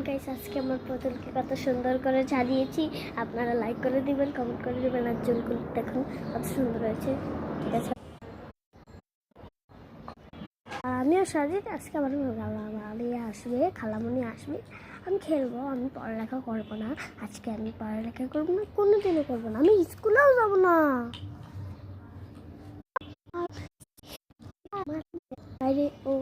Guys, আজকে আমার পুতুলকে কত সুন্দর করে সাজিয়েছি। আপনারা লাইক করে দিবেন, কমেন্ট করে দিবেন, আর চুলগুলো দেখুন কত সুন্দর হয়েছে। ঠিক আছে, আর আমিও সাজিয়ে আজকে আমার বাড়ি আসবে, খালামণি আসবে, আমি খেলবো। আমি পড়ালেখা করবো না আজকে, আমি পড়ালেখা করবো না, কোনো দিনও করবো না, আমি স্কুলেও যাবো না। বাইরে ও